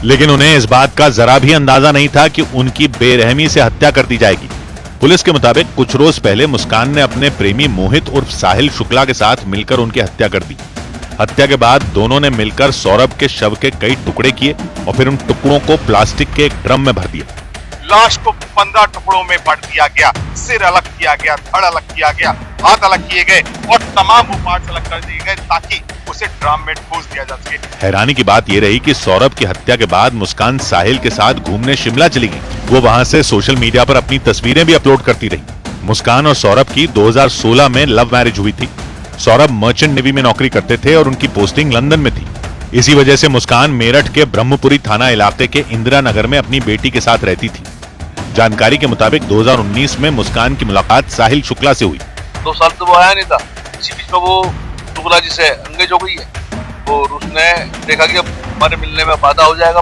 लेकिन उन्हें इस बात का जरा भी अंदाजा नहीं था कि उनकी बेरहमी से हत्या कर दी जाएगी। पुलिस के मुताबिक कुछ रोज पहले मुस्कान ने अपने प्रेमी मोहित उर्फ साहिल शुक्ला के साथ मिलकर उनकी हत्या कर दी। हत्या के बाद दोनों ने मिलकर सौरभ के शव के कई टुकड़े किए और फिर उन टुकड़ों को प्लास्टिक के एक ड्रम में भर दिया। लाश को 15 टुकड़ों में बांट दिया गया, सिर अलग किया गया, धड़ अलग किया गया, हाथ अलग किए गए और तमाम वो पार्ट्स अलग कर दिए गए ताकि उसे ड्रम में ठूस दिया जा सके। हैरानी की बात यह रही कि सौरभ की हत्या के बाद मुस्कान साहिल के साथ घूमने शिमला चली गई। वो वहां से सोशल मीडिया पर अपनी तस्वीरें भी अपलोड करती रही। मुस्कान और सौरभ की 2016 में लव मैरिज हुई थी। सौरभ मर्चेंट नेवी में नौकरी करते थे और उनकी पोस्टिंग लंदन में थी। इसी वजह से मुस्कान मेरठ के ब्रह्मपुरी थाना इलाके के इंदिरा नगर में अपनी बेटी के साथ रहती थी। जानकारी के मुताबिक 2019 में मुस्कान की मुलाकात साहिल शुक्ला से हुई। 2 साल तो वो आया नहीं था, इसी बीच में वो शुक्ला जी से एंगेज हो गई है और उसने देखा कि अब हमारे मिलने में वादा हो जाएगा।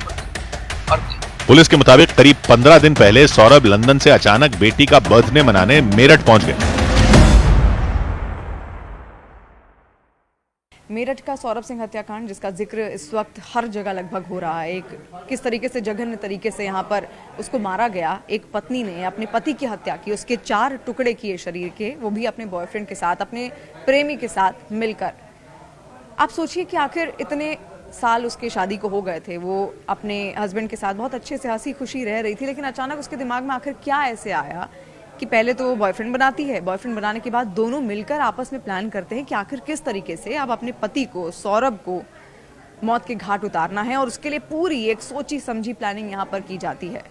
पुलिस के मुताबिक करीब 15 दिन पहले सौरभ लंदन से अचानक बेटी का बर्थडे मनाने मेरठ पहुंच गए। मेरठ का सौरभ सिंह हत्याकांड जिसका जिक्र इस वक्त हर जगह लगभग हो रहा है, एक किस तरीके से जघन्य तरीके से यहाँ पर उसको मारा गया। एक पत्नी ने अपने पति की हत्या की, उसके 4 टुकड़े किए शरीर के, वो भी अपने बॉयफ्रेंड के साथ, अपने प्रेमी के साथ मिलकर। आप सोचिए कि आखिर इतने साल उसके शादी को हो गए थे, वो अपने हस्बैंड के साथ बहुत अच्छे से हंसी खुशी रह रही थी, लेकिन अचानक उसके दिमाग में आखिर क्या ऐसे आया कि पहले तो वो बॉयफ्रेंड बनाती है, बॉयफ्रेंड बनाने के बाद दोनों मिलकर आपस में प्लान करते हैं कि आखिर किस तरीके से अब अपने पति को, सौरभ को मौत के घाट उतारना है, और उसके लिए पूरी एक सोची समझी प्लानिंग यहाँ पर की जाती है।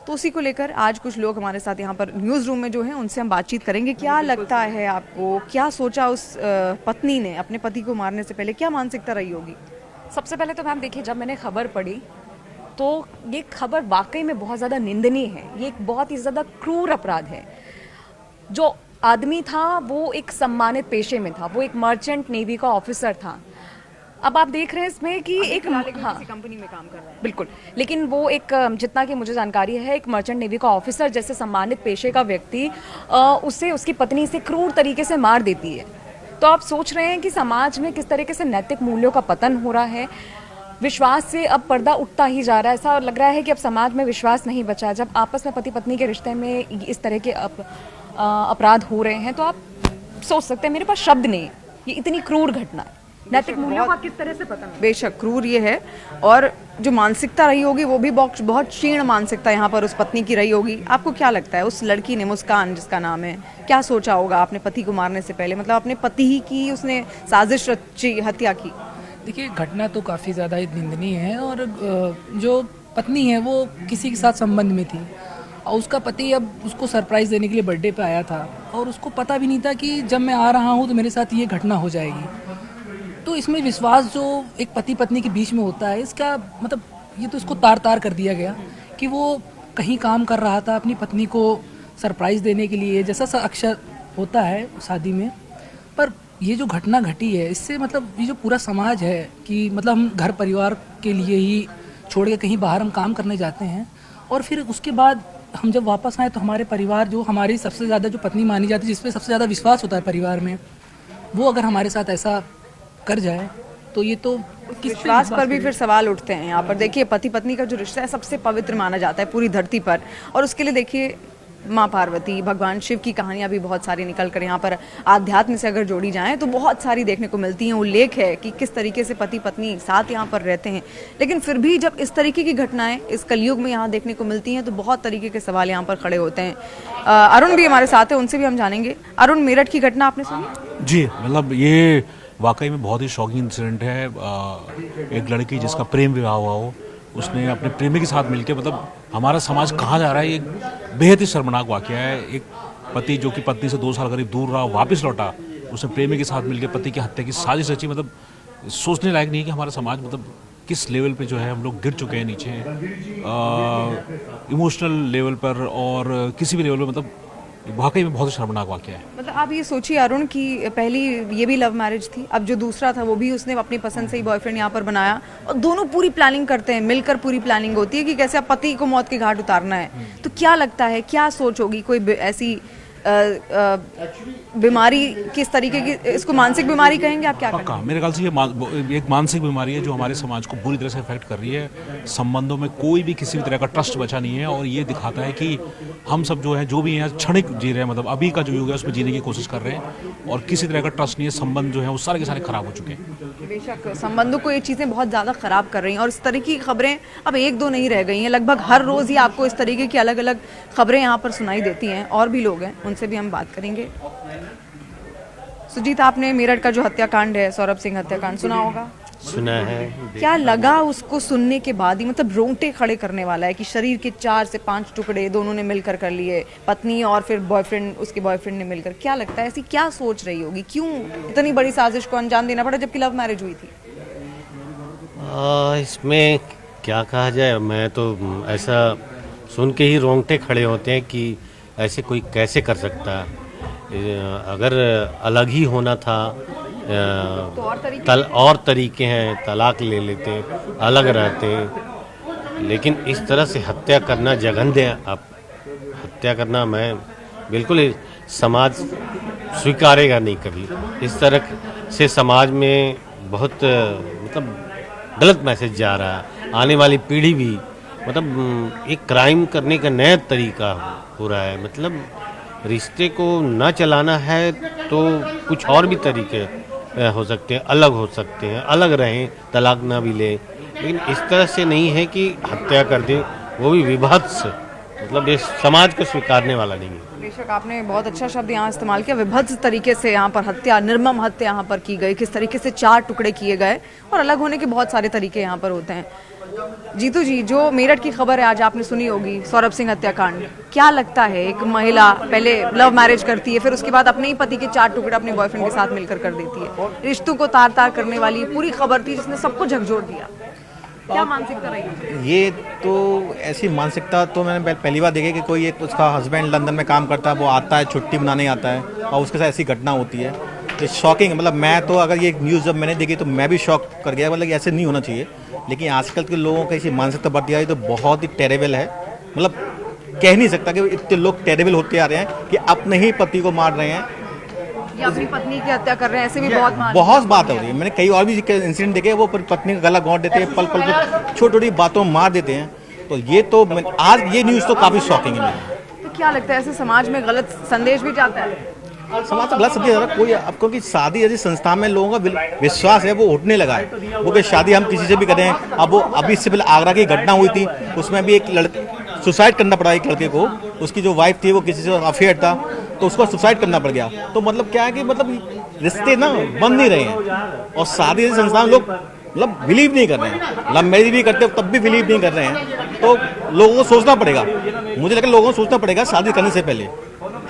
तो उसी को लेकर आज कुछ लोग हमारे साथ यहाँ पर न्यूज़ रूम में जो हैं उनसे हम बातचीत करेंगे। क्या लगता है आपको, क्या सोचा उस पत्नी ने अपने पति को मारने से पहले, क्या मानसिकता रही होगी? सबसे पहले तो मैम देखिए, जब मैंने खबर पढ़ी तो ये खबर वाकई में बहुत ज़्यादा निंदनीय है। ये एक बहुत ही ज़्यादा क्रूर अपराध है। जो आदमी था वो एक सम्मानित पेशे में था, वो एक मर्चेंट नेवी का ऑफिसर था। अब आप देख रहे हैं इसमें कि एक किसी कंपनी में काम कर रहा है, बिल्कुल, लेकिन वो एक, जितना कि मुझे जानकारी है, एक मर्चेंट नेवी का ऑफिसर जैसे सम्मानित पेशे का व्यक्ति उसे उसकी पत्नी से क्रूर तरीके से मार देती है। तो आप सोच रहे हैं कि समाज में किस तरीके से नैतिक मूल्यों का पतन हो रहा है। विश्वास से अब पर्दा उठता ही जा रहा है। ऐसा लग रहा है कि अब समाज में विश्वास नहीं बचा है। जब आपस में पति पत्नी के रिश्ते में इस तरह के अपराध हो रहे हैं तो आप सोच सकते हैं, मेरे पास शब्द नहीं, ये इतनी क्रूर घटना है। नैतिक मूल्यों का किस तरह से पता नहीं। बेशक क्रूर ये है, और जो मानसिकता रही होगी वो भी बहुत क्षीण मानसिकता यहाँ पर उस पत्नी की रही होगी। आपको क्या लगता है उस लड़की ने, मुस्कान जिसका नाम है, क्या सोचा होगा अपने पति को मारने से पहले? मतलब अपने पति ही की उसने साजिश रची, हत्या की। देखिए, घटना तो काफ़ी ज़्यादा निंदनीय है, और जो पत्नी है वो किसी के साथ संबंध में थी और उसका पति अब उसको सरप्राइज़ देने के लिए बर्थडे पे आया था, और उसको पता भी नहीं था कि जब मैं आ रहा हूँ तो मेरे साथ ये घटना हो जाएगी। तो इसमें विश्वास जो एक पति पत्नी के बीच में होता है, इसका मतलब ये तो इसको तार तार कर दिया गया कि वो कहीं काम कर रहा था अपनी पत्नी को सरप्राइज़ देने के लिए, जैसा अक्सर होता है शादी में। पर ये जो घटना घटी है, इससे मतलब ये जो पूरा समाज है कि मतलब हम घर परिवार के लिए ही छोड़ के कहीं बाहर हम काम करने जाते हैं, और फिर उसके बाद हम जब वापस आए तो हमारे परिवार, जो हमारी सबसे ज़्यादा जो पत्नी मानी जाती है, जिस पे सबसे ज़्यादा विश्वास होता है परिवार में, वो अगर हमारे साथ ऐसा कर जाए तो ये तो विश्वास पर भी फिर सवाल उठते हैं। यहाँ पर देखिए, पति पत्नी का जो रिश्ता है सबसे पवित्र माना जाता है पूरी धरती पर, और उसके लिए देखिए माँ पार्वती, भगवान शिव की कहानियाँ भी बहुत सारी निकल कर यहाँ पर आध्यात्म से अगर जोड़ी जाएं तो बहुत सारी देखने को मिलती हैं। उल्लेख है कि किस तरीके से पति पत्नी साथ यहाँ पर रहते हैं, लेकिन फिर भी जब इस तरीके की घटनाएं इस कलयुग में यहाँ देखने को मिलती हैं तो बहुत तरीके के सवाल यहाँ पर खड़े होते हैं। अरुण भी हमारे साथ है, उनसे भी हम जानेंगे। अरुण, मेरठ की घटना आपने सुनी? जी, मतलब ये वाकई में बहुत ही शॉकिंग इंसिडेंट है। एक लड़की जिसका प्रेम विवाह हुआ हो, उसने अपने प्रेमी के साथ मिलकर, मतलब हमारा समाज कहाँ जा रहा है, ये बेहद ही शर्मनाक वाकया है। एक पति जो कि पत्नी से 2 साल करीब दूर रहा, वापस लौटा, उसने प्रेमी के साथ मिलकर पति की हत्या की साजिश रची। मतलब सोचने लायक नहीं है कि हमारा समाज मतलब किस लेवल पे जो है हम लोग गिर चुके हैं नीचे, इमोशनल लेवल पर और किसी भी लेवल पर। मतलब वाकई में बहुत ही शर्मनाक वाकया है। मतलब आप ये सोचिए अरुण की पहली ये भी लव मैरिज थी, अब जो दूसरा था वो भी उसने अपनी पसंद से ही बॉयफ्रेंड यहाँ पर बनाया, और दोनों पूरी प्लानिंग करते हैं, मिलकर पूरी प्लानिंग होती है कि कैसे अब पति को मौत के घाट उतारना है। तो क्या लगता है, क्या सोच होगी? कोई ऐसी बीमारी किस तरीके की, इसको मानसिक बीमारी कहेंगे आप, क्या पक्का मेरे ख्याल से ये एक मानसिक बीमारी है जो हमारे समाज को बुरी तरह से इफेक्ट कर रही है। संबंधों में कोई भी किसी भी तरह का ट्रस्ट बचा नहीं है और ये दिखाता है कि हम सब जो है जो भी हैं क्षणिक जी रहे हैं, मतलब अभी का जो युग है उसमें जीने की कोशिश कर रहे हैं और किसी तरह का ट्रस्ट नहीं है। संबंध जो है वो सारे के सारे खराब हो चुके हैं। बेशक संबंधों को ये चीज़ें बहुत ज़्यादा ख़राब कर रही हैं और इस तरह की खबरें अब एक दो नहीं रह गई हैं, लगभग हर रोज़ ही आपको इस तरीके की अलग अलग खबरें यहाँ पर सुनाई देती हैं। और भी लोग हैं, उनसे भी हम बात करेंगे। सुजीत, आपने मेरठ का जो हत्याकांड है, सौरभ सिंह हत्याकांड, सुना होगा? सुना है। क्या लगा उसको सुनने के बाद ही, मतलब रोंगटे खड़े करने वाला है कि शरीर के 4 से 5 टुकड़े दोनों ने मिलकर कर लिए, पत्नी और फिर बॉयफ्रेंड, उसके बॉयफ्रेंड ने मिलकर। क्या लगता है ऐसी क्या सोच रही होगी, क्यों इतनी बड़ी साजिश को अंजाम देना पड़ा जबकि लव मैरिज हुई थी? इसमें क्या कहा जाए, मैं तो ऐसा सुन के ही रोंगटे खड़े होते हैं कि ऐसे कोई कैसे कर सकता है। अगर अलग ही होना था तो और तरीके हैं, तलाक ले लेते, अलग रहते, लेकिन इस तरह से हत्या करना जघन्य है। आप हत्या करना, मैं बिल्कुल समाज स्वीकारेगा नहीं कभी। इस तरह से समाज में बहुत मतलब गलत मैसेज जा रहा है। आने वाली पीढ़ी भी मतलब एक क्राइम करने का नया तरीका हो रहा है। मतलब रिश्ते को ना चलाना है तो कुछ और भी तरीके हो सकते हैं, अलग हो सकते हैं, अलग रहें, तलाक ना भी लें, लेकिन इस तरह से नहीं है कि हत्या कर दें, वो भी विभत्स। मतलब ये समाज को स्वीकारने वाला नहीं है। बेशक आपने बहुत अच्छा शब्द यहाँ इस्तेमाल किया, विभत्स तरीके से यहाँ पर हत्या, निर्मम हत्या यहाँ पर की गई, किस तरीके से 4 टुकड़े किए गए और अलग होने के बहुत सारे तरीके यहाँ पर होते हैं। जीतू जी, जो मेरठ की खबर है आज आपने सुनी होगी, सौरभ सिंह हत्याकांड, क्या लगता है एक महिला पहले लव मैरिज करती है, फिर उसके बाद अपने ही पति के 4 टुकड़े अपने बॉयफ्रेंड के साथ मिलकर कर देती है, रिश्तों को तार तार करने वाली पूरी खबर थी जिसने सबको झकझोर दिया। क्या मानसिकता रही? ये तो ऐसी मानसिकता तो मैंने पहली बार देखी कि कोई एक उसका हस्बैंड लंदन में काम करता है, वो आता है छुट्टी मनाने आता है और उसके साथ ऐसी घटना होती है। तो शॉकिंग, मतलब मैं तो अगर ये न्यूज़ जब मैंने देखी तो मैं भी शॉक कर गया, मतलब ऐसे नहीं होना चाहिए। लेकिन आजकल के लोगों का ऐसी मानसिकता बढ़ गई तो बहुत ही टेरेबल है। मतलब कह नहीं सकता कि इतने लोग टेरेबल होते आ रहे हैं कि अपने ही पति को मार रहे हैं या अपनी पत्नी की हत्या कर रहे हैं, ऐसे भी बहुत बात हो रही है। मैंने कई और भी इंसिडेंट देखे, वो पत्नी का गला घोंट देते हैं, पल पल छोटी छोटी बातों में मार देते हैं। तो ये तो आज ये न्यूज़ तो काफ़ी शॉकिंग है। तो क्या लगता है ऐसे समाज में गलत संदेश भी जाता है? समाज तो गलत समझे, कोई आपको कि शादी जैसी संस्था में लोगों का विश्वास है वो उठने लगा है। वो कि शादी हम किसी से भी करें। अब वो अभी इससे पहले आगरा की घटना हुई थी, उसमें भी एक लड़के सुसाइड करना पड़ा एक लड़के को, उसकी जो वाइफ थी वो किसी से अफेयर था तो उसको सुसाइड करना पड़ गया। तो मतलब क्या है कि मतलब रिश्ते ना बन नहीं रहे हैं और शादी जैसी संस्था में लोग मतलब बिलीव नहीं कर रहे हैं। लव मैरिज भी करते तब भी बिलीव नहीं कर रहे हैं। तो लोगों को सोचना पड़ेगा, मुझे लगता है लोगों को सोचना पड़ेगा, शादी करने से पहले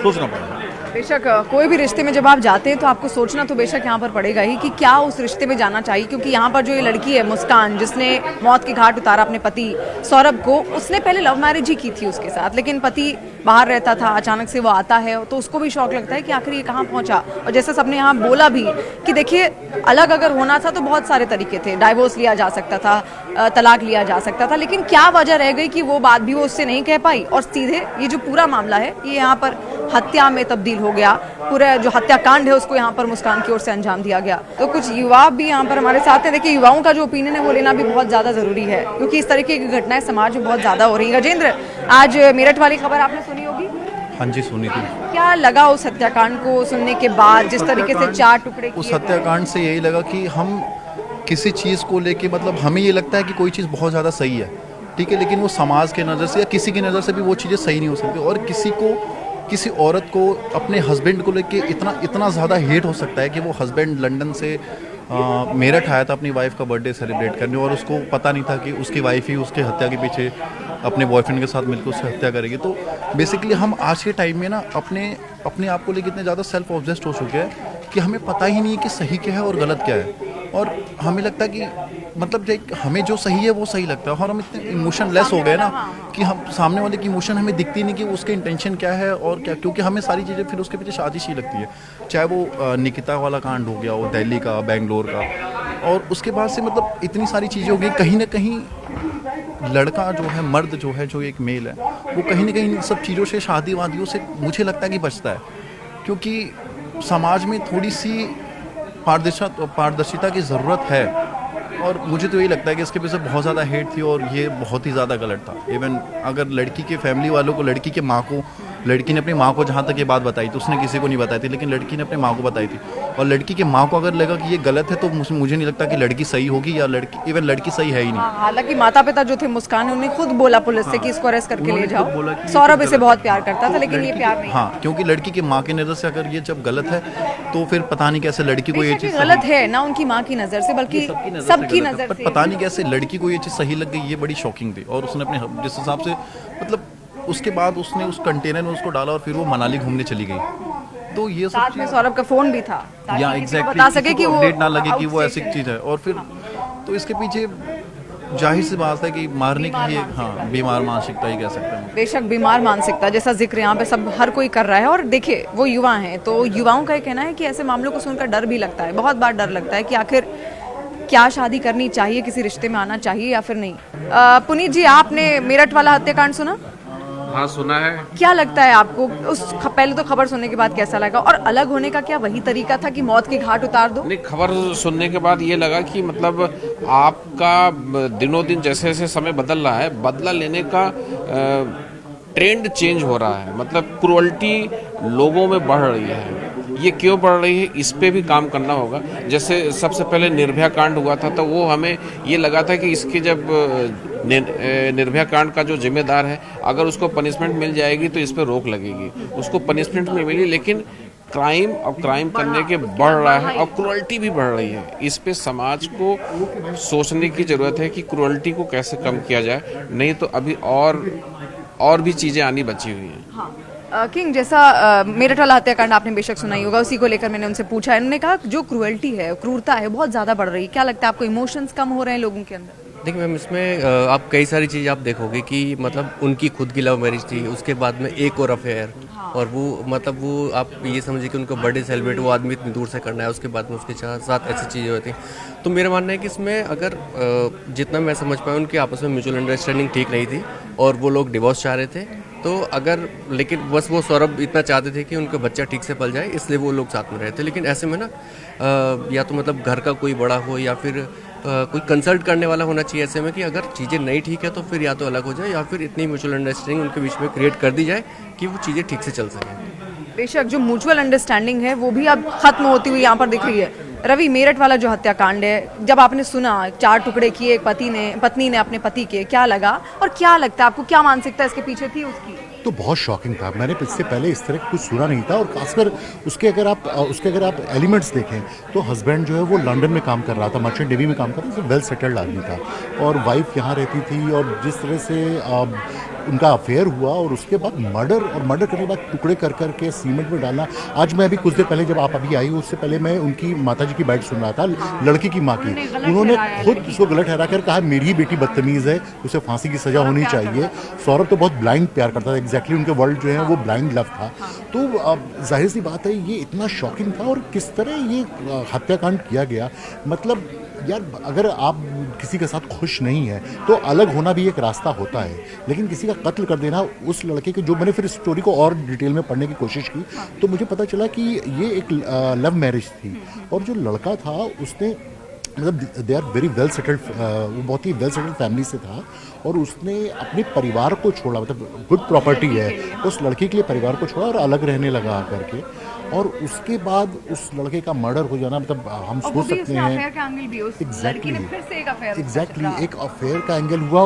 सोचना पड़ेगा। बेशक कोई भी रिश्ते में जब आप जाते हैं तो आपको सोचना तो बेशक यहाँ पर पड़ेगा ही कि क्या उस रिश्ते में जाना चाहिए, क्योंकि यहाँ पर जो ये लड़की है मुस्कान, जिसने मौत के घाट उतारा अपने पति सौरभ को, उसने पहले लव मैरिज ही की थी उसके साथ, लेकिन पति बाहर रहता था, अचानक से वो आता है तो उसको भी शौक लगता है कि आखिर ये कहाँ पहुँचा। और जैसे सबने यहाँ बोला भी कि देखिए अलग अगर होना था तो बहुत सारे तरीके थे, डाइवोर्स लिया जा सकता था, तलाक लिया जा सकता था, लेकिन क्या वजह रह गई कि वो बात भी वो उससे नहीं कह पाई और सीधे ये जो पूरा मामला है ये यहाँ पर हत्या में तब्दील हो गया। पूरा जो हत्याकांड है उसको यहाँ पर मुस्कान की ओर से अंजाम दिया गया। तो कुछ युवा भी यहाँ पर हमारे साथ हैं। देखिए युवाओं का जो ओपिनियन है वो लेना भी बहुत ज़्यादा ज़रूरी है, क्योंकि इस तरीके की घटनाएं समाज में बहुत ज़्यादा हो रही है। गजेंद्र, आज मेरठ वाली खबर आपने सुनी होगी? हाँ जी, सुनी थी। क्या लगा उस हत्याकांड को सुनने के बाद, जिस तरीके से 4 टुकड़े किए? उस हत्याकांड से यही लगा कि हम किसी चीज़ को लेके, मतलब हमें ये लगता है कि कोई चीज़ बहुत ज़्यादा सही है, ठीक है, लेकिन वो समाज के नज़र से या किसी की नज़र से भी वो चीज़ें सही नहीं हो सकती। और किसी औरत को अपने हस्बैंड को लेके इतना ज़्यादा हेट हो सकता है कि वो हस्बैंड लंदन से मेरठ आया था अपनी वाइफ का बर्थडे सेलिब्रेट करने, और उसको पता नहीं था कि उसकी वाइफ ही उसके हत्या के पीछे अपने बॉयफ्रेंड के साथ मिलकर उससे हत्या करेगी। तो बेसिकली हम आज के टाइम में ना अपने आप को लेकर इतने ज़्यादा सेल्फ ऑब्सेस्ड हो चुके हैं कि हमें पता ही नहीं है कि सही क्या है और गलत क्या है। और हमें लगता है कि मतलब हमें जो सही है वो सही लगता है, और हम इतने इमोशनलेस हो गए ना कि हम सामने वाले की इमोशन हमें दिखती नहीं कि उसके इंटेंशन क्या है और क्या, क्योंकि हमें सारी चीज़ें फिर उसके पीछे साजिश ही लगती है। चाहे वो निकिता वाला कांड हो गया, वो दिल्ली का, बेंगलोर का, और उसके बाद से मतलब इतनी सारी चीज़ें हो गई, कहीं ना कहीं लड़का जो है, मर्द जो है, जो एक मेल है, वो कहीं ना कहीं इन सब चीज़ों से, शादी वादियों से मुझे लगता है कि बचता है, क्योंकि समाज में थोड़ी सी पारदर्शिता की ज़रूरत है। और मुझे तो यही लगता है कि इसके पीछे बहुत ज़्यादा हेट थी और ये बहुत ही ज़्यादा गलत था। इवन अगर लड़की के फैमिली वालों को, लड़की के माँ को, लड़की ने अपनी माँ को जहाँ तक ये बात बताई तो उसने किसी को नहीं बताई थी, लेकिन लड़की ने अपनी माँ को बताई थी। और लड़की की माँ को अगर लगा कि ये गलत है तो मुझे नहीं लगता कि लड़की सही होगी, या लड़की, इवन लड़की सही है ही नहीं। हालांकि माता पिता जो थे मुस्कान, उन्होंने खुद बोला पुलिस से कि इसको अरेस्ट करके ले जाओ। सौरभ इसे बहुत प्यार करता था, लेकिन ये प्यार नहीं। हाँ, क्योंकि लड़की की माँ की नज़र से अगर ये जब गलत है तो फिर पता नहीं कैसे लड़की को ये चीज़ गलत है ना उनकी माँ की नज़र से, बल्कि सबकी नज़र से। पता नहीं कैसे लड़की को ये चीज़ सही लग गई, ये बड़ी शॉकिंग थी। और उसने अपने जिस हिसाब से, मतलब उसके बाद उसने उस कंटेनर में उसको डाला और फिर वो मनाली घूमने चली गई। तो ये सब साथ में सौरभ का फोन भी था, या एग्जैक्टली बता सके कि वो अपडेट ना लगे कि वो ऐसी चीज़ है। और फिर तो इसके पीछे जाहिर सी बात है कि मारने की ये, हाँ, बीमार मानसिकता ही कह सकते हैं। बेशक बीमार मानसिकता, जैसा जिक्र यहाँ पे सब हर कोई कर रहा है। और देखिए वो युवा हैं, तो युवाओं का ये कहना है कि ऐसे मामलों को सुनकर डर भी लगता है, बहुत बार डर लगता है कि आखिर क्या शादी करनी चाहिए, किसी रिश्ते में आना चाहिए या फिर नहीं। पुनीत जी, आपने मेरठ वाला हत्याकांड सुना? हाँ, सुना है। क्या लगता है आपको, पहले तो खबर सुनने के बाद कैसा लगा, और अलग होने का क्या वही तरीका था कि मौत की घाट उतार दो? नहीं, खबर सुनने के बाद ये लगा कि मतलब आपका दिनों दिन जैसे जैसे समय बदल रहा है, बदला लेने का ट्रेंड चेंज हो रहा है। मतलब क्रूअल्टी लोगों में बढ़ रही है। ये क्यों बढ़ रही है, इस पे भी काम करना होगा। जैसे सबसे पहले निर्भया कांड हुआ था, तो वो हमें ये लगा था कि इसके जब निर्भया कांड का जो जिम्मेदार है, अगर उसको पनिशमेंट मिल जाएगी तो इस पर रोक लगेगी। उसको पनिशमेंट नहीं मिली, लेकिन क्राइम और क्राइम करने के बढ़ रहा है और क्रूअल्टी भी बढ़ रही है। इस पे समाज को सोचने की ज़रूरत है कि क्रूअल्टी को कैसे कम किया जाए, नहीं तो अभी और भी चीज़ें आनी बची हुई हैं। हाँ। किंग, जैसा मेरठ वाला हत्याकांड आपने बेशक सुना ही होगा, उसी को लेकर मैंने उनसे पूछा। उन्होंने कहा जो क्रूअल्टी है, क्रूरता है, बहुत ज़्यादा बढ़ रही है। क्या लगता है आपको, इमोशंस कम हो रहे हैं लोगों के अंदर? देखिए मैम, इसमें आप कई सारी चीज़ आप देखोगे कि मतलब उनकी खुद की लव मैरिज थी, उसके बाद में एक और अफेयर, और वो मतलब वो आप ये समझिए कि उनका बर्थडे सेलिब्रेट वो आदमी इतनी दूर से करना है, उसके बाद में उसके साथ ऐसी चीज़ें होती हैं। तो मेरा मानना है कि इसमें अगर जितना मैं समझ पाया, उनकी आपस में म्यूचुअल अंडरस्टैंडिंग ठीक नहीं थी और वो लोग डिवोर्स चाह रहे थे। तो अगर, लेकिन बस वो सौरभ इतना चाहते थे कि उनका बच्चा ठीक से पल जाए, इसलिए वो लोग साथ में रहे थे। लेकिन ऐसे में ना या तो मतलब घर का कोई बड़ा हो या फिर कोई कंसल्ट करने वाला होना चाहिए ऐसे में, कि अगर चीज़ें नहीं ठीक है तो फिर या तो अलग हो जाए या फिर इतनी म्यूचुअल अंडरस्टैंडिंग उनके बीच में क्रिएट कर दी जाए कि वो चीज़ें ठीक से चल सकें। बेशक जो म्यूचुअल अंडरस्टैंडिंग है वो भी अब खत्म होती हुई यहाँ पर दिख रही है। रवि, मेरठ वाला जो हत्याकांड है, जब आपने सुना 4 टुकड़े किए पत्नी ने अपने पति के, क्या लगा और क्या लगता है आपको, क्या मानसिकता इसके पीछे थी उसकी? तो बहुत शॉकिंग था। मैंने इससे पहले इस तरह कुछ सुना नहीं था। और खासकर उसके अगर आप एलिमेंट्स देखें तो हस्बैंड जो है वो लंदन में काम कर रहा था, मर्चेंट नेवी में काम कर रहा था, वेल सेटल्ड आदमी था, और वाइफ यहाँ रहती थी। और जिस तरह से उनका अफेयर हुआ और उसके बाद मर्डर करने के बाद टुकड़े कर करके सीमेंट में डालना। आज मैं अभी कुछ देर पहले जब आप अभी आई, उससे पहले मैं उनकी माताजी की बाइट सुन रहा था, लड़की की माँ की। उन्होंने खुद उसको गलत ठहरा कर कहा मेरी ही बेटी बदतमीज़ है, उसे फांसी की सज़ा होनी चाहिए। सौरभ तो बहुत ब्लाइंड प्यार करता था, एग्जैक्टली उनके वर्ल्ड जो है वो ब्लाइंड लव था। तो जाहिर सी बात है ये इतना शॉकिंग था। और किस तरह ये हत्याकांड किया गया, मतलब यार अगर आप किसी के साथ खुश नहीं है तो अलग होना भी एक रास्ता होता है, लेकिन किसी का कत्ल कर देना, उस लड़के के, जो मैंने फिर स्टोरी को और डिटेल में पढ़ने की कोशिश की तो मुझे पता चला कि ये एक लव मैरिज थी। और जो लड़का था उसने, मतलब they are very well settled, वो बहुत ही वेल सेटल्ड फैमिली से था, और उसने अपने परिवार को छोड़ा, मतलब गुड प्रॉपर्टी है, उस लड़की के लिए परिवार को छोड़ा और अलग रहने लगा आकर के। और उसके बाद उस लड़के का मर्डर हो जाना, मतलब हम सोच सकते हैं एग्जैक्टली एक अफेयर का एंगल हुआ।